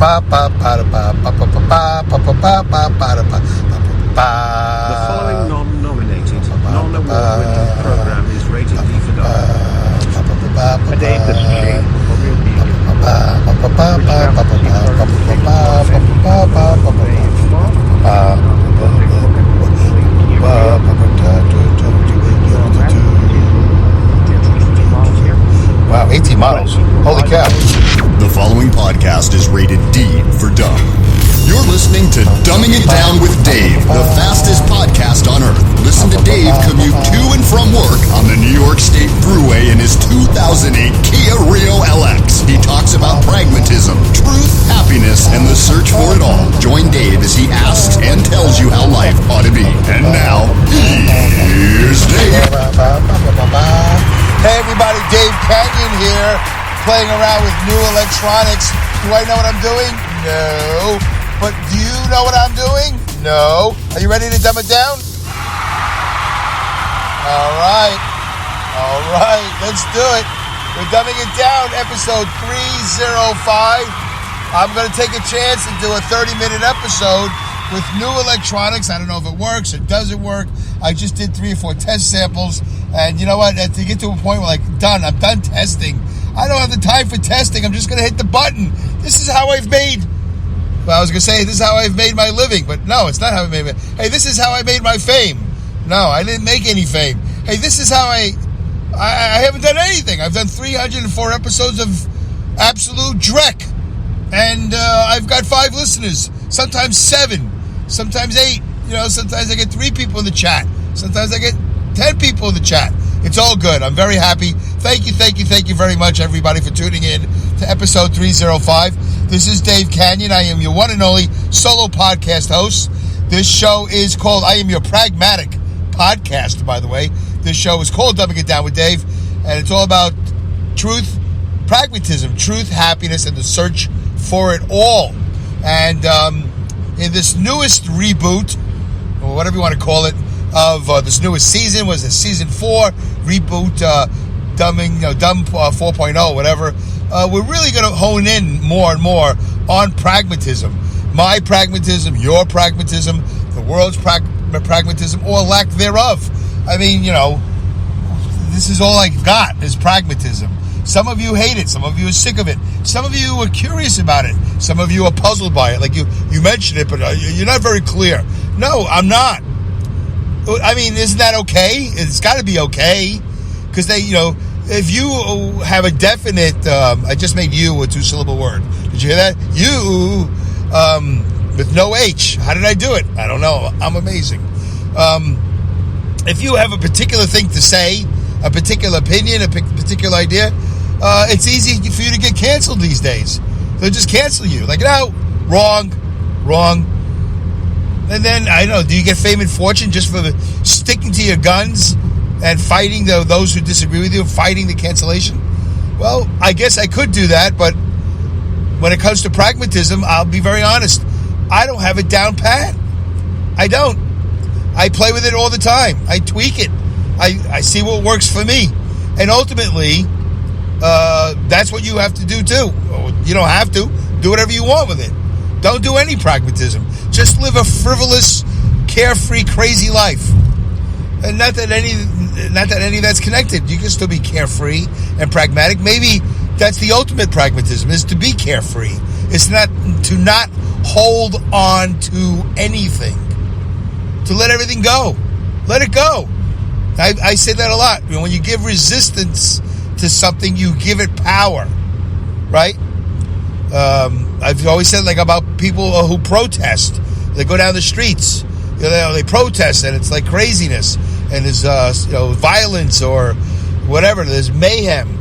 following non-nominated, non-award-winning program is rated D for Dog. Dave, this is Shane for Real Music. Wow, 18 models. Holy cow. The following podcast is rated D for Dumb. You're listening to Dumbing It Down with Dave, the fastest podcast on earth. Listen to Dave commute to and from work on the New York State Thruway in his 2008 Kia Rio LX. He talks about pragmatism, truth, happiness, and the search for it all. Join Dave as he asks and tells you how life ought to be. And now, here's Dave. Hey everybody, Dave Canyon here, playing around with new electronics. Do I know what I'm doing? No. But do you know what I'm doing? No. Are you ready to dumb it down? All right, let's do it. We're dumbing it down, episode 305. I'm going to take a chance and do a 30-minute episode with new electronics. I don't know if it works or doesn't work. I just did 3 or 4 test samples, and you know what? To get to a point where I'm done testing. I don't have the time for testing. I'm just going to hit the button. This is how I've made... Well, I was going to say, this is how I've made my living, but no, it's not how I made it. Hey, this is how I made my fame. No, I didn't make any fame. Hey, this is how I haven't done anything. I've done 304 episodes of absolute dreck, and I've got 5 listeners, sometimes 7, sometimes 8. You know, sometimes I get 3 people in the chat. Sometimes I get 10 people in the chat. It's all good. I'm very happy. Thank you very much, everybody, for tuning in to episode 305. This is Dave Canyon. I am your one and only solo podcast host. This show is called I Am Your Pragmatic Podcast, by the way. This show is called Dumbing It Down with Dave, and it's all about truth, pragmatism, truth, happiness, and the search for it all. And in this newest reboot, or whatever you want to call it, of this newest season, was it season 4 reboot, Dumb 4.0, whatever. We're really going to hone in more and more on pragmatism. My pragmatism, your pragmatism, the world's pragmatism, or lack thereof. I mean, this is all I got is pragmatism. Some of you hate it. Some of you are sick of it. Some of you are curious about it. Some of you are puzzled by it. Like you mentioned it, but you're not very clear. No, I'm not. I mean, isn't that okay? It's got to be okay. Because if you have a definite, I just made you a 2-syllable word. Did you hear that? You, with no H. How did I do it? I don't know. I'm amazing. If you have a particular thing to say, a particular opinion, a particular idea, it's easy for you to get canceled these days. They'll just cancel you. Like, no, wrong. And then, I don't know, do you get fame and fortune just for sticking to your guns and fighting those who disagree with you, fighting the cancellation? Well, I guess I could do that, but when it comes to pragmatism, I'll be very honest. I don't have it down pat. I don't. I play with it all the time. I tweak it. I see what works for me. And ultimately, that's what you have to do too. You don't have to. Do whatever you want with it. Don't do any pragmatism. Just live a frivolous, carefree, crazy life. And not that any of that's connected. You can still be carefree and pragmatic. Maybe that's the ultimate pragmatism, is to be carefree. It's not hold on to anything. To let everything go. Let it go. I say that a lot. When you give resistance to something, you give it power. Right? I've always said about people who protest. They go down the streets. They protest, and it's like craziness. And there's violence or whatever. There's mayhem.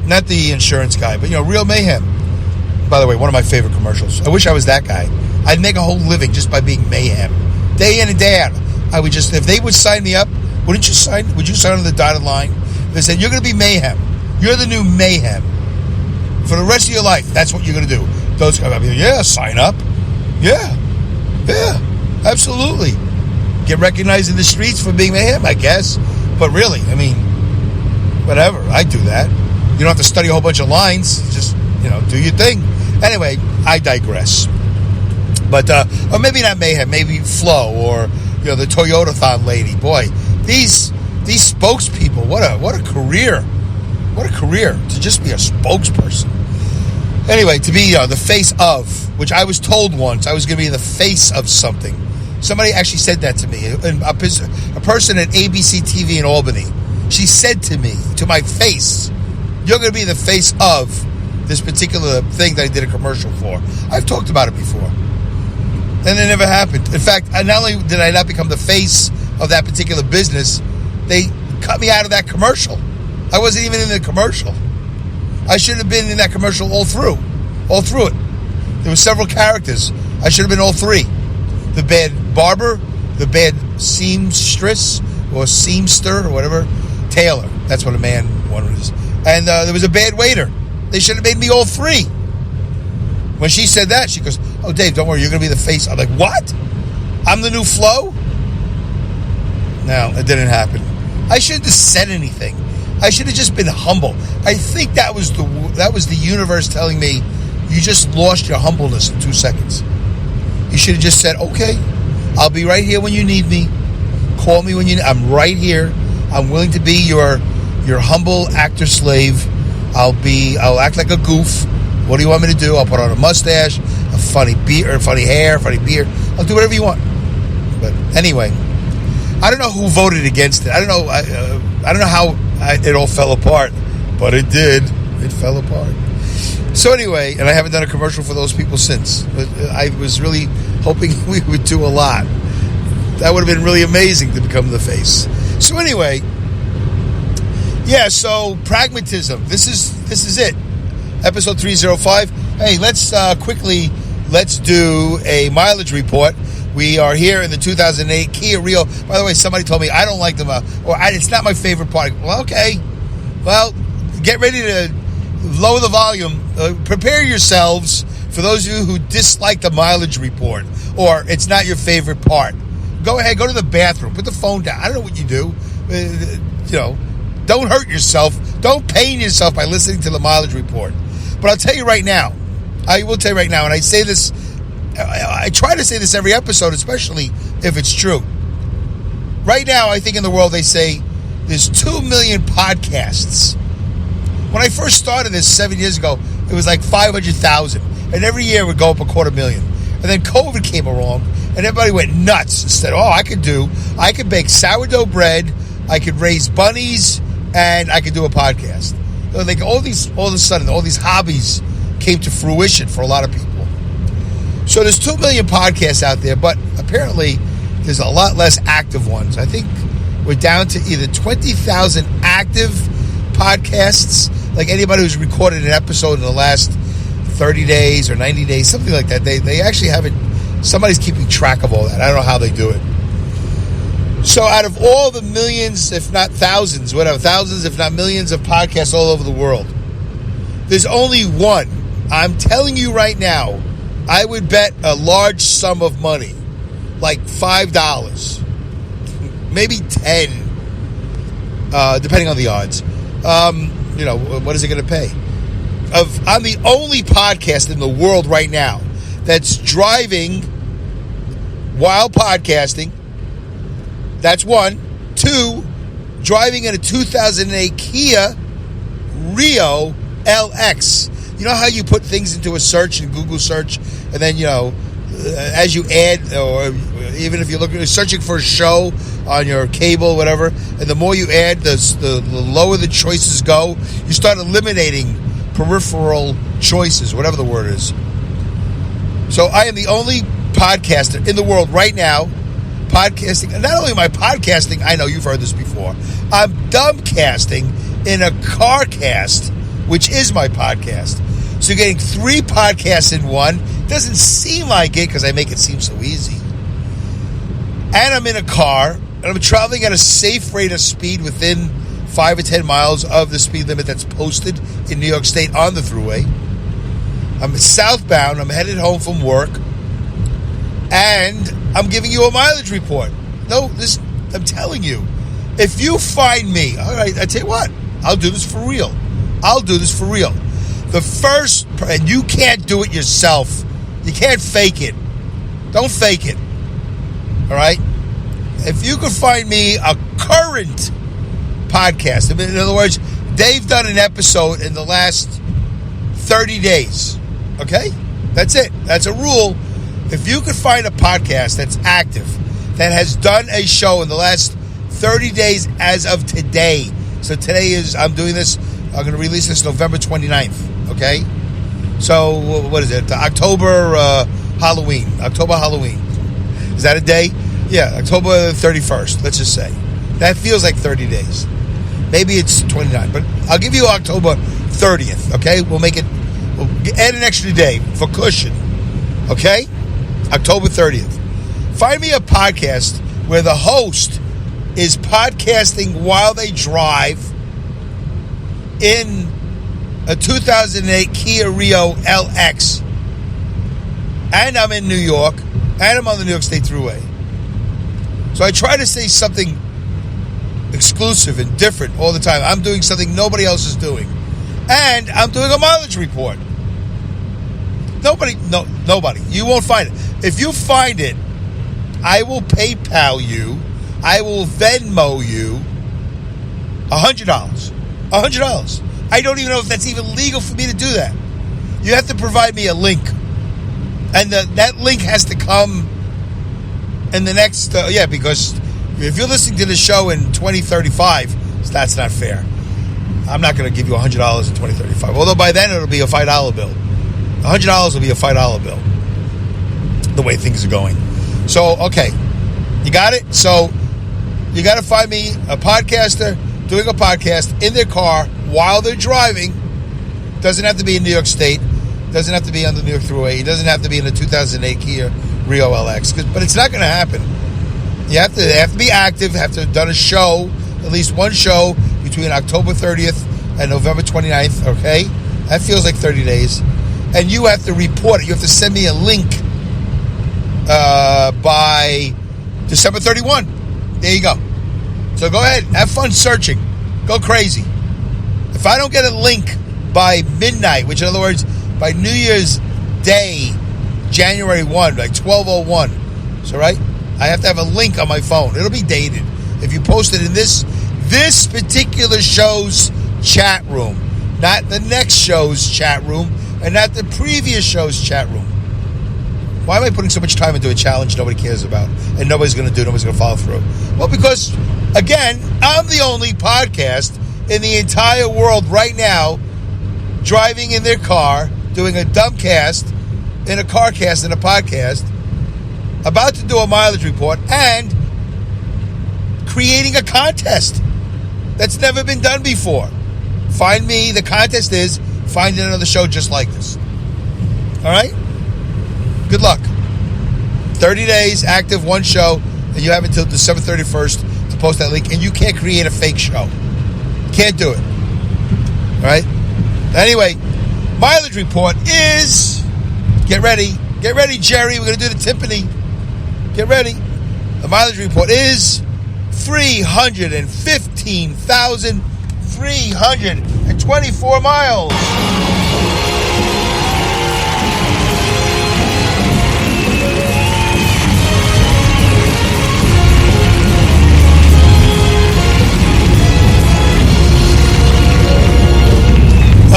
Not the insurance guy, but real mayhem. By the way, one of my favorite commercials. I wish I was that guy. I'd make a whole living just by being mayhem. Day in and day out. I would just, if they would sign me up, would you sign on the dotted line? They said, you're going to be mayhem. You're the new mayhem. For the rest of your life, that's what you're going to do. Those guys, yeah, sign up. Yeah, absolutely. Get recognized in the streets for being mayhem, I guess. But really, whatever. I do that. You don't have to study a whole bunch of lines. Just, do your thing. Anyway, I digress. But, or maybe not Mayhem, maybe Flo, or, the Toyotathon lady. Boy, these spokespeople, what a career. What a career to just be a spokesperson. Anyway, to be the face of, which I was told once, I was going to be the face of something. Somebody actually said that to me. A person at ABC TV in Albany. She said to me, to my face, you're going to be the face of this particular thing that I did a commercial for. I've talked about it before. And it never happened. In fact, not only did I not become the face of that particular business, they cut me out of that commercial. I wasn't even in the commercial. I should have been in that commercial all through it. There were several characters. I should have been all three. The bad barber, the bad seamstress, or seamster, or whatever. Taylor. That's what a man one is. And there was a bad waiter. They should have made me all three. When she said that, she goes, "Oh, Dave, don't worry, you're going to be the face." I'm like, what? I'm the new Flo? No, it didn't happen. I shouldn't have said anything. I should have just been humble. I think that was the universe telling me, you just lost your humbleness in 2 seconds. You should have just said, okay, I'll be right here when you need me. Call me when you need. I'm right here. I'm willing to be your humble actor slave. I'll act like a goof. What do you want me to do? I'll put on a mustache, a funny beard, funny hair, funny beard. I'll do whatever you want. But anyway, I don't know who voted against it. I don't know. I don't know how it all fell apart, but it did. It fell apart. So anyway, and I haven't done a commercial for those people since. But I was really hoping we would do a lot. That would have been really amazing to become the face. So anyway, yeah. So pragmatism. This is it. Episode 305. Hey, let's do a mileage report. We are here in the 2008 Kia Rio. By the way, somebody told me I don't like them, it's not my favorite part. Well, okay. Well, get ready to lower the volume. Prepare yourselves for those of you who dislike the mileage report, or it's not your favorite part. Go ahead, go to the bathroom, put the phone down. I don't know what you do. Don't hurt yourself. Don't pain yourself by listening to the mileage report. But I'll tell you right now, I will tell you right now, and I say this, I try to say this every episode, especially if it's true. Right now, I think in the world they say there's 2 million podcasts. When I first started this 7 years ago, it was like 500,000. And every year it would go up 250,000. And then COVID came along, and everybody went nuts and said, I could bake sourdough bread, I could raise bunnies, and I could do a podcast. Like all of a sudden, all these hobbies came to fruition for a lot of people. So there's 2 million podcasts out there, but apparently there's a lot less active ones. I think we're down to either 20,000 active podcasts, like anybody who's recorded an episode in the last 30 days or 90 days, something like that. They actually haven't, somebody's keeping track of all that. I don't know how they do it. So out of all the millions, if not thousands, thousands, if not millions of podcasts all over the world, there's only one. I'm telling you right now, I would bet a large sum of money, like $5, maybe $10, depending on the odds. What is it going to pay? I'm the only podcast in the world right now that's driving while podcasting. That's one. 2, driving in a 2008 Kia Rio LX. You know how you put things into a search in Google search, and then, as you add, or even if you're searching for a show on your cable, whatever, and the more you add, the lower the choices go. You start eliminating peripheral choices, whatever the word is. So I am the only podcaster in the world right now podcasting. And not only am I podcasting, I know you've heard this before, I'm dumbcasting in a CarCast, which is my podcast. So you're getting 3 podcasts in one. Doesn't seem like it because I make it seem so easy. And I'm in a car, and I'm traveling at a safe rate of speed within 5 or 10 miles of the speed limit that's posted in New York State on the thruway. I'm southbound. I'm headed home from work. And I'm giving you a mileage report. I'm telling you. If you find me, all right, I tell you what, I'll do this for real. The first, and you can't do it yourself. You can't fake it. Don't fake it. All right? If you could find me a current podcast, in other words, Dave done an episode in the last 30 days. Okay? That's it. That's a rule. If you could find a podcast that's active, that has done a show in the last 30 days as of today. So today is, I'm doing this, I'm going to release this November 29th. Okay? So, what is it? October Halloween. October Halloween. Is that a day? Yeah, October 31st, let's just say. That feels like 30 days. Maybe it's 29, but I'll give you October 30th, okay? We'll add an extra day for cushion, okay? October 30th. Find me a podcast where the host is podcasting while they drive in a 2008 Kia Rio LX. And I'm in New York, and I'm on the New York State Thruway. So I try to say something exclusive and different all the time. I'm doing something nobody else is doing. And I'm doing a mileage report. Nobody. You won't find it. If you find it, I will PayPal you. I will Venmo you $100. $100. I don't even know if that's even legal for me to do that. You have to provide me a link. And that link has to come in the next, because if you're listening to the show in 2035, that's not fair. I'm not going to give you $100 in 2035. Although by then it'll be a $5 bill. $100 will be a $5 bill. The way things are going. So, okay. You got it? So, you got to find me a podcaster doing a podcast in their car while they're driving. Doesn't have to be in New York State. Doesn't have to be on the New York Thruway. It doesn't have to be in the 2008 Kia Rio LX. But it's not going to happen. You have to be active, have to have done a show, at least one show, between October 30th and November 29th, okay? That feels like 30 days. And you have to report it. You have to send me a link by December 31. There you go. So go ahead. Have fun searching. Go crazy. If I don't get a link by midnight, which in other words, by New Year's Day, January 1, like 12:01. So, right? I have to have a link on my phone. It'll be dated. If you post it in this particular show's chat room, not the next show's chat room, and not the previous show's chat room. Why am I putting so much time into a challenge nobody cares about and nobody's going to do, nobody's going to follow through? Well, because, again, I'm the only podcast in the entire world right now driving in their car, doing a dumbcast, in a car cast, in a podcast, about to do a mileage report, and creating a contest that's never been done before. Find me. The contest is find another show just like this. All right? Good luck. 30 days, active, one show, and you have until December 31st to post that link, and you can't create a fake show. Can't do it. All right? Anyway, mileage report is... Get ready, Jerry. We're going to do the timpani. Get ready. The mileage report is 315,324 miles.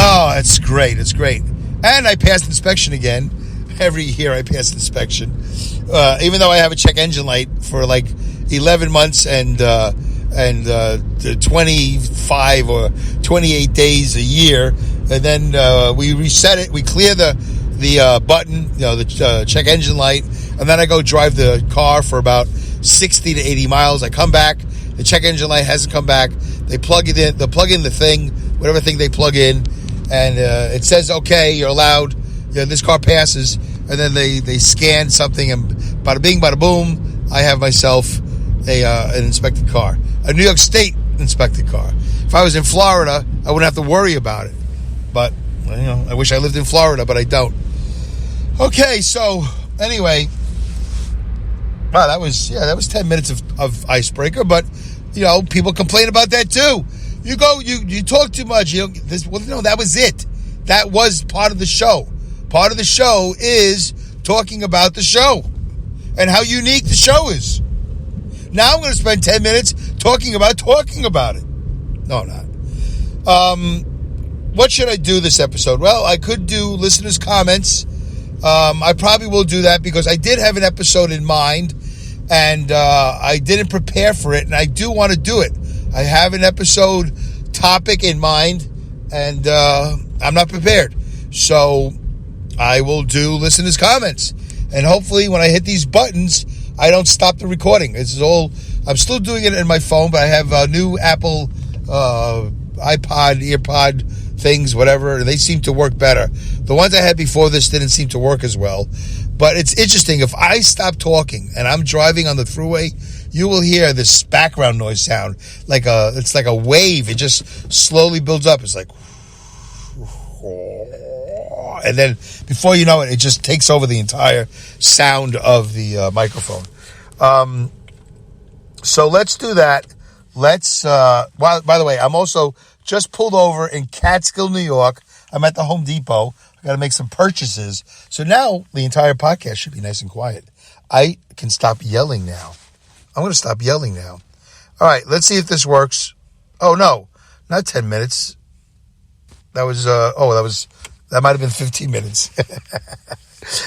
Oh, it's great. It's great. And I passed inspection again. Every year I pass inspection. Even though I have a check engine light for like 11 months and 25 or 28 days a year. And then we reset it. We clear the button, the check engine light. And then I go drive the car for about 60 to 80 miles. I come back. The check engine light hasn't come back. They plug it in. They plug in the thing, whatever thing they plug in. And it says, okay, you're allowed. This car passes. And then they scan something, and bada bing, bada boom, I have myself an inspected car. A New York State inspected car. If I was in Florida, I wouldn't have to worry about it. But, I wish I lived in Florida, but I don't. Okay, so, anyway. Wow, that was 10 minutes of icebreaker, but, people complain about that too. You talk too much. That was it. that was part of the show. Part of the show is talking about the show and how unique the show is. Now I'm going to spend 10 minutes talking about it. No, I'm not. What should I do this episode? Well, I could do listeners' comments. I probably will do that because I did have an episode in mind and I didn't prepare for it, and I do want to do it. I have an episode topic in mind, and I'm not prepared. So I will do listeners' comments. And hopefully when I hit these buttons, I don't stop the recording. I'm still doing it in my phone, but I have new Apple iPod, EarPod things, whatever, and they seem to work better. The ones I had before this didn't seem to work as well. But it's interesting. If I stop talking and I'm driving on the thruway, you will hear this background noise sound. It's like a wave. It just slowly builds up. It's like, and then before you know it, it just takes over the entire sound of the microphone. So let's do that. By the way, I'm also just pulled over in Catskill, New York. I'm at the Home Depot. I got to make some purchases. So now the entire podcast should be nice and quiet. I can stop yelling now. I'm going to stop yelling now. All right, let's see if this works. Oh, no, not 10 minutes. That might have been 15 minutes.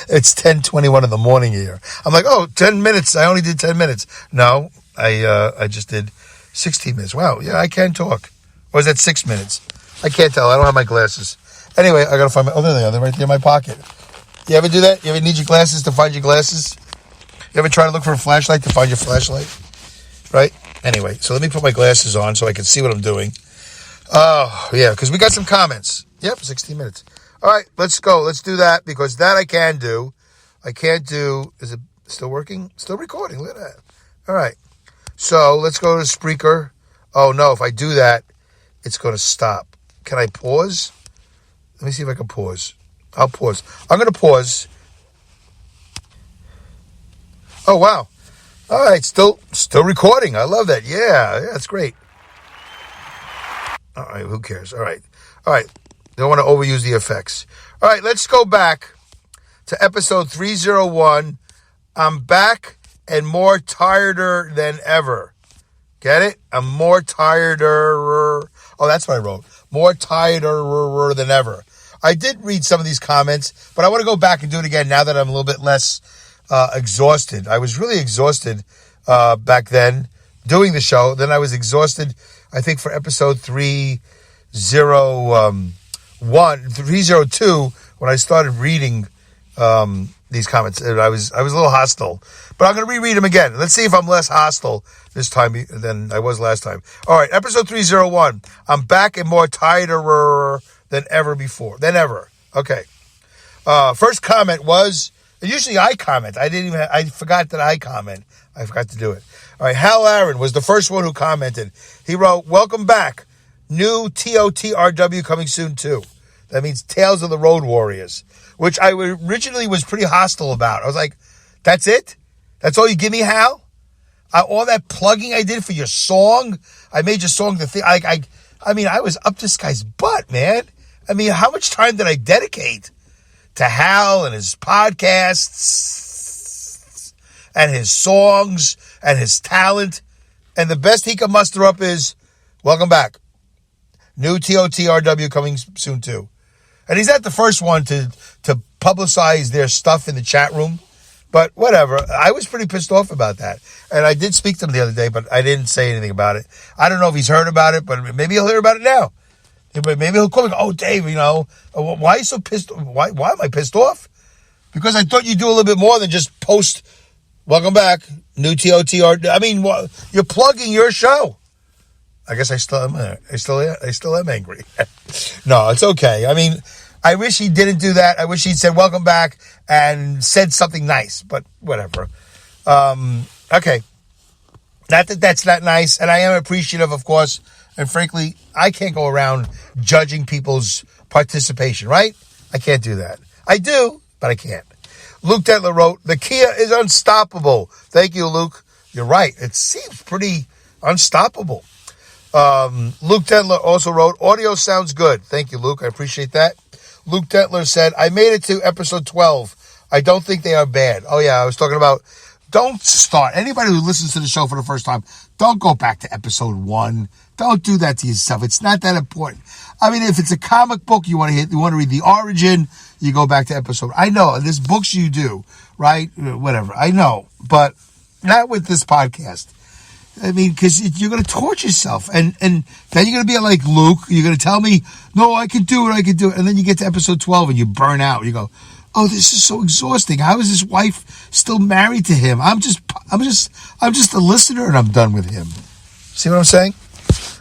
It's 10:21 in the morning here. I'm like, 10 minutes. I only did 10 minutes. No, I just did 16 minutes. Wow, yeah, I can talk. Or is that 6 minutes? I can't tell. I don't have my glasses. Anyway, I got to find there they are. They're right there in my pocket. You ever do that? You ever need your glasses to find your glasses? You ever try to look for a flashlight to find your flashlight? Right? Anyway, so let me put my glasses on so I can see what I'm doing. Oh, yeah, because we got some comments. Yep, 16 minutes. All right, let's go. Let's do that because that I can do. I can't do... Is it still working? Still recording. Look at that. All right. So let's go to Spreaker. Oh, no, if I do that, it's going to stop. Can I pause? Let me see if I can pause. I'll pause. I'm going to pause. Oh, wow. All right, still recording. I love that. Yeah, that's great. All right, who cares? All right. Don't want to overuse the effects. All right, let's go back to episode 301. I'm back and more tireder than ever. Get it? I'm more tireder. Oh, that's what I wrote. More tireder than ever. I did read some of these comments, but I want to go back and do it again now that I'm a little bit less exhausted. I was really exhausted back then doing the show. Then I was exhausted, I think, for episode 302 when I started reading these comments. And I was a little hostile. But I'm going to reread them again. Let's see if I'm less hostile this time than I was last time. All right, episode 301. I'm back and more tireder than ever before. Okay. First comment was, usually I comment. I forgot that I comment. I forgot to do it. All right, Hal Aaron was the first one who commented. He wrote, welcome back. New TOTRW coming soon too. That means Tales of the Road Warriors, which I originally was pretty hostile about. I was like, that's it? That's all you give me, Hal? All that plugging I did for your song? I made your song the thing. I was up this guy's butt, man. I mean, how much time did I dedicate to Hal and his podcasts and his songs and his talent? And the best he can muster up is, welcome back. New TOTRW coming soon too. And he's not the first one to publicize their stuff in the chat room. But whatever. I was pretty pissed off about that. And I did speak to him the other day, but I didn't say anything about it. I don't know if he's heard about it, but maybe he'll hear about it now. Maybe he'll call me, Dave, why are you so pissed? Why am I pissed off? Because I thought you'd do a little bit more than just post, welcome back, new TOTR. I mean, you're plugging your show. I guess I still am angry. No, it's okay. I mean, I wish he didn't do that. I wish he'd said welcome back and said something nice, but whatever. Okay. Not that that's not nice, and I am appreciative, of course, and frankly, I can't go around judging people's participation, right? I can't do that. I do, but I can't. Luke Detler wrote, the Kia is unstoppable. Thank you, Luke. You're right. It seems pretty unstoppable. Luke Detler also wrote, audio sounds good. Thank you, Luke. I appreciate that. Luke Dentler said, I made it to episode 12. I don't think they are bad. Oh, yeah, I was talking about, don't start. Anybody who listens to the show for the first time, don't go back to episode 1. Don't do that to yourself. It's not that important. I mean, if it's a comic book, you want to read the origin, you go back to episode. I know, there's books you do, right? Whatever. I know, but not with this podcast. I mean, because you're going to torture yourself. And then you're going to be like Luke. You're going to tell me, no, I can do it. And then you get to episode 12 and you burn out. You go, oh, this is so exhausting. How is his wife still married to him? I'm just a listener and I'm done with him. See what I'm saying?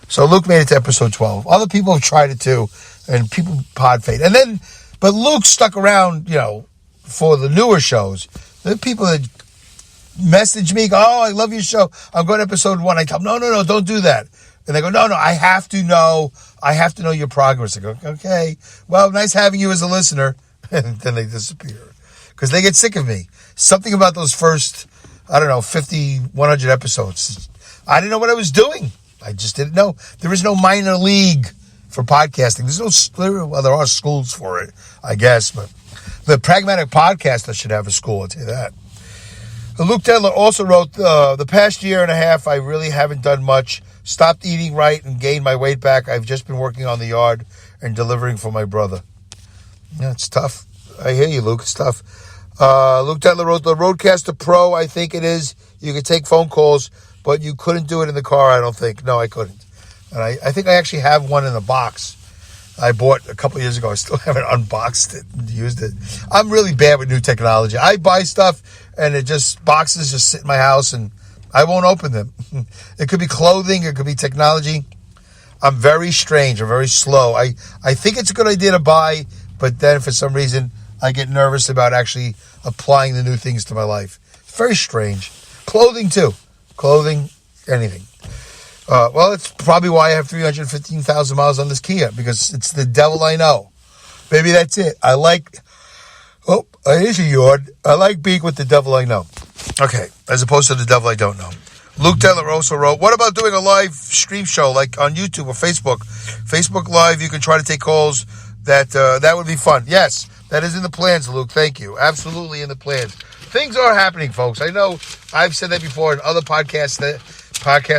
So Luke made it to episode 12. Other people have tried it too. And people pod fade. But Luke stuck around, for the newer shows. The people that message me, go, oh, I love your show. I'm going to episode 1. I tell them, no, don't do that. And they go, no, I have to know your progress. I go, okay, well, nice having you as a listener. And then they disappear because they get sick of me. Something about those first, 50, 100 episodes. I didn't know what I was doing. I just didn't know. There is no minor league for podcasting. There are schools for it, I guess, but the Pragmatic Podcaster should have a school, I'll tell you that. Luke Dentler also wrote, the past year and a half, I really haven't done much. Stopped eating right and gained my weight back. I've just been working on the yard and delivering for my brother. Yeah, it's tough. I hear you, Luke. It's tough. Luke Dentler wrote, the Rodecaster Pro, I think it is. You can take phone calls, but you couldn't do it in the car, I don't think. No, I couldn't. And I think I actually have one in a box I bought a couple years ago. I still haven't unboxed it and used it. I'm really bad with new technology. I buy stuff and boxes just sit in my house and I won't open them. It could be clothing. It could be technology. I'm very strange. I'm very slow. I think it's a good idea to buy, but then for some reason I get nervous about actually applying the new things to my life. It's very strange. Clothing too. Clothing, anything. Well, it's probably why I have 315,000 miles on this Kia, because it's the devil I know. Maybe that's it. Here's a yawn. I like being with the devil I know. Okay, as opposed to the devil I don't know. Luke Dentler also wrote, what about doing a live stream show like on YouTube or Facebook? Facebook Live, you can try to take calls. That would be fun. Yes, that is in the plans, Luke. Thank you. Absolutely in the plans. Things are happening, folks. I know I've said that before in other podcasts that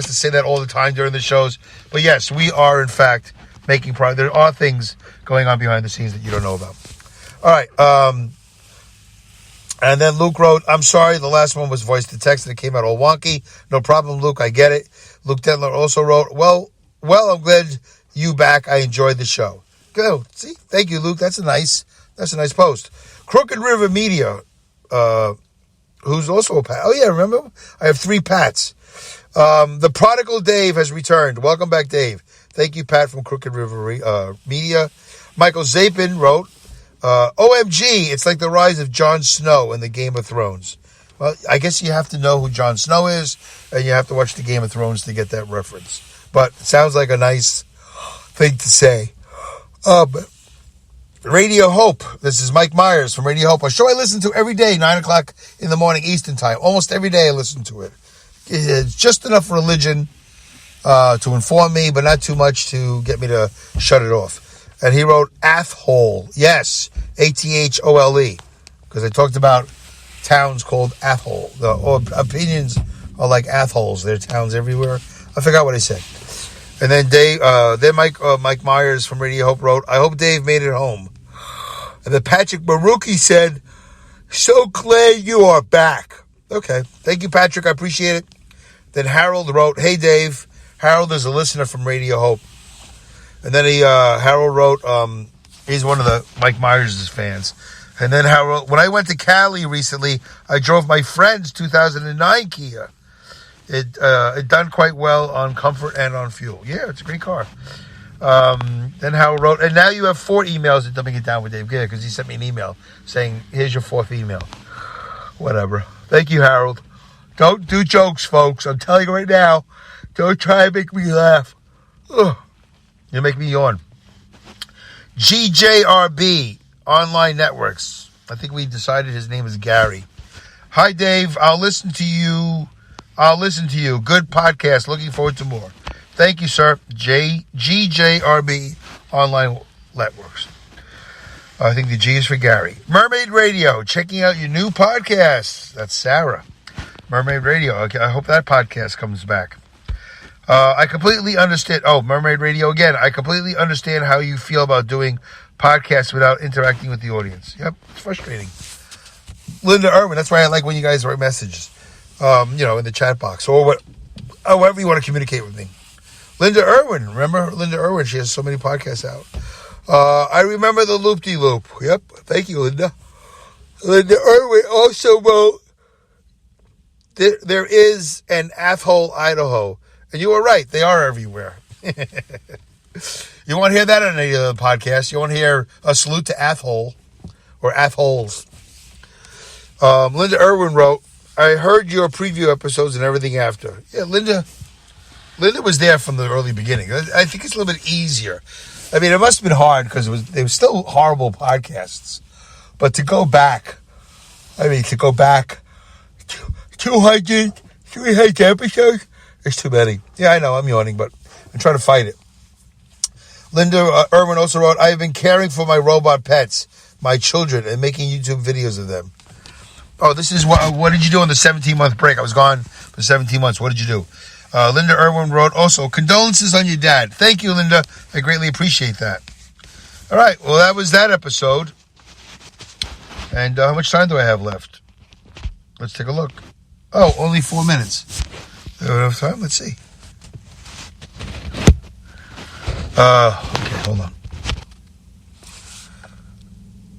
say that all the time during the shows. But yes, we are, in fact, making progress. There are things going on behind the scenes that you don't know about. All right. And then Luke wrote, I'm sorry, the last one was voice to text and it came out all wonky. No problem, Luke. I get it. Luke Dentler also wrote, well, I'm glad you back. I enjoyed the show. Go. See? Thank you, Luke. That's a nice post. Crooked River Media, who's also a Pat. Oh, yeah, remember? I have 3 Pats. The prodigal Dave has returned. Welcome back, Dave. Thank you, Pat from Crooked River Media. Michael Zapin wrote, OMG, it's like the rise of Jon Snow in the Game of Thrones. Well, I guess you have to know who Jon Snow is, and you have to watch the Game of Thrones to get that reference. But it sounds like a nice thing to say. Radio Hope. This is Mike Myers from Radio Hope, a show I listen to every day, 9 o'clock in the morning Eastern Time. Almost every day I listen to it. It's just enough religion to inform me, but not too much to get me to shut it off. And he wrote Athole. Yes, Athole. Because I talked about towns called Athole. The opinions are like Atholes. There are towns everywhere. I forgot what I said. And then Mike Myers from Radio Hope wrote, I hope Dave made it home. And then Patrick Maruki said, so glad you are back. Okay. Thank you, Patrick. I appreciate it. Then Harold wrote, hey, Dave. Harold is a listener from Radio Hope. And then Harold wrote, he's one of the Mike Myers' fans. And then Harold, when I went to Cali recently, I drove my friend's 2009 Kia. It done quite well on comfort and on fuel. Yeah, it's a great car. Then Harold wrote, and now you have 4 emails at Dumbing It Down with Dave Gill, because he sent me an email saying, here's your 4th email. Whatever. Thank you, Harold. Don't do jokes, folks. I'm telling you right now. Don't try and make me laugh. Ugh. You make me yawn. GJRB Online Networks. I think we decided his name is Gary. Hi, Dave. I'll listen to you. Good podcast. Looking forward to more. Thank you, sir. GJRB Online Networks. I think the G is for Gary. Mermaid Radio, checking out your new podcast. That's Sarah. Mermaid Radio. Okay, I hope that podcast comes back. I completely understand. Oh, Mermaid Radio again. I completely understand how you feel about doing podcasts without interacting with the audience. Yep, it's frustrating. Linda Irwin. That's why I like when you guys write messages, in the chat box or however you want to communicate with me. Linda Irwin. Remember Linda Irwin? She has so many podcasts out. I remember the Loop-de-Loop. Yep. Thank you, Linda. Linda Irwin also wrote, there is an Athole, Idaho. And you were right. They are everywhere. You won't hear that on any other podcast. You won't hear a salute to Athole or Atholes. Linda Irwin wrote, I heard your preview episodes and everything after. Yeah, Linda was there from the early beginning. I think it's a little bit easier. I mean, it must have been hard because they were still horrible podcasts. But to go back 200, 300 episodes, it's too many. Yeah, I know, I'm yawning, but I'm trying to fight it. Linda Irwin also wrote, I have been caring for my robot pets, my children, and making YouTube videos of them. Oh, this is what did you do on the 17-month break? I was gone for 17 months. What did you do? Linda Irwin wrote also, condolences on your dad. Thank you, Linda. I greatly appreciate that. All right, well, that was that episode. And how much time do I have left? Let's take a look. Oh, only 4 minutes. Do I have enough time? Let's see. Okay, hold on.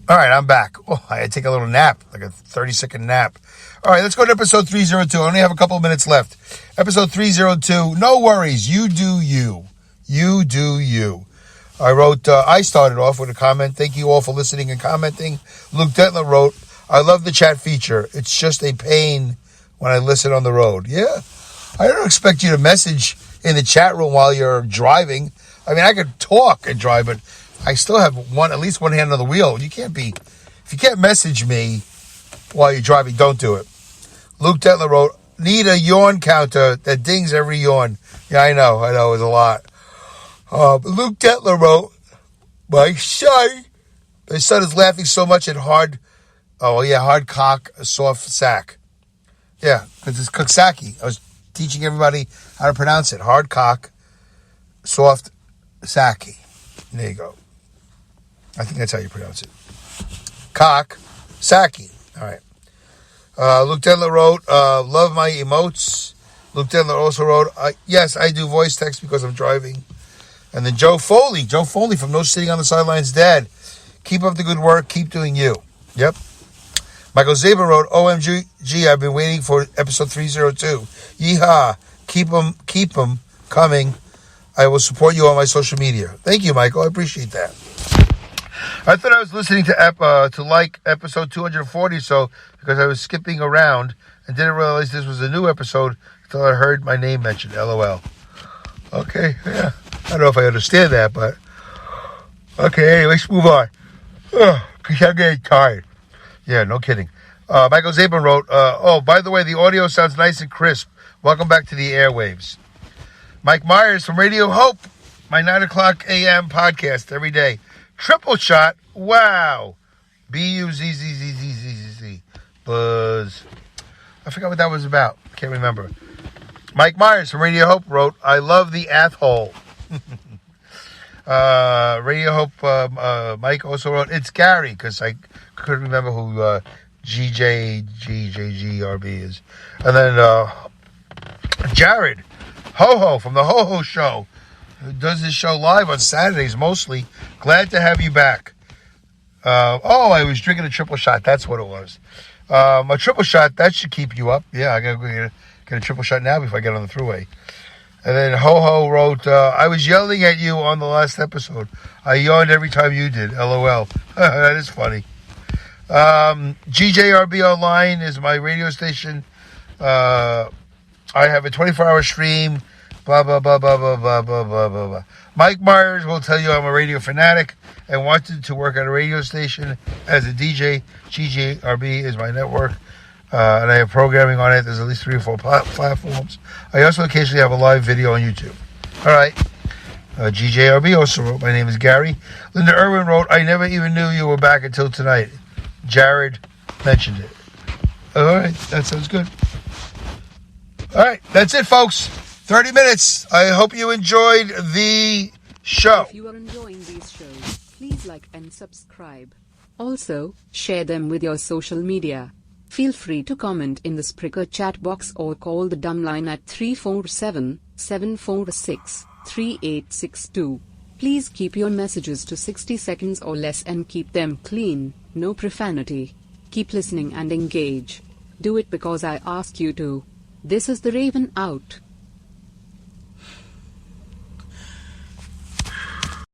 All right, I'm back. Oh, I had to take a little nap, like a 30-second nap. All right, let's go to episode 302. I only have a couple of minutes left. Episode 302, no worries. You do you. You do you. I started off with a comment. Thank you all for listening and commenting. Luke Detler wrote, I love the chat feature. It's just a pain when I listen on the road. Yeah. I don't expect you to message in the chat room while you're driving. I mean, I could talk and drive, but I still have at least one hand on the wheel. If you can't message me while you're driving, don't do it. Luke Detler wrote, need a yawn counter that dings every yawn. Yeah, I know, it's a lot. Luke Detler wrote, my son is laughing so much at hard cock, soft sack. Yeah, because it's Coxsackie. I was teaching everybody how to pronounce it. Hard cock, soft sacky. There you go. I think that's how you pronounce it. Cock, sacky. All right. Luke Detler wrote, love my emotes. Luke Detler also wrote, yes, I do voice text because I'm driving. And then Joe Foley from No Sitting on the Sidelines Dad. Keep up the good work. Keep doing you. Yep. Michael Zaber wrote, OMG, I've been waiting for episode 302. Yeehaw. Keep them coming. I will support you on my social media. Thank you, Michael. I appreciate that. I thought I was listening to episode 240 so because I was skipping around and didn't realize this was a new episode until I heard my name mentioned. LOL. Okay, yeah. I don't know if I understand that, but okay, anyway, let's move on. Because I'm getting tired. Yeah, no kidding. Michael Zabin wrote, by the way, the audio sounds nice and crisp. Welcome back to the airwaves. Mike Myers from Radio Hope, my 9 o'clock a.m. podcast every day. Triple shot, wow. B-U-Z-Z-Z-Z-Z-Z. Buzz. I forgot what that was about. Can't remember. Mike Myers from Radio Hope wrote, I love the Athole. Radio Hope, Mike also wrote, it's Gary, because I couldn't remember who GJGRB is. And then Jared Ho-Ho from the Ho-Ho Show, who does this show live on Saturdays mostly. Glad to have you back. I was drinking a triple shot. That's what it was. A triple shot, that should keep you up. Yeah, I got to go get a triple shot now before I get on the thruway. And then Ho-Ho wrote, I was yelling at you on the last episode. I yawned every time you did. LOL. That is funny. GJRB Online is my radio station. I have a 24-hour stream. Blah, blah, blah, blah, blah, blah, blah, blah, blah, blah. Mike Myers will tell you I'm a radio fanatic and wanted to work at a radio station as a DJ. GJRB is my network. And I have programming on it. There's at least 3 or 4 platforms. I also occasionally have a live video on YouTube. All right. GJRB also wrote, my name is Gary. Linda Irwin wrote, I never even knew you were back until tonight. Jared mentioned it. All right, that sounds good. All right, that's it, folks. 30 minutes. I hope you enjoyed the show. If you are enjoying these shows, please like and subscribe. Also, share them with your social media. Feel free to comment in the Spreaker chat box or call the dumb line at 347-746-3862. Please keep your messages to 60 seconds or less and keep them clean, no profanity. Keep listening and engage. Do it because I ask you to. This is the Raven out.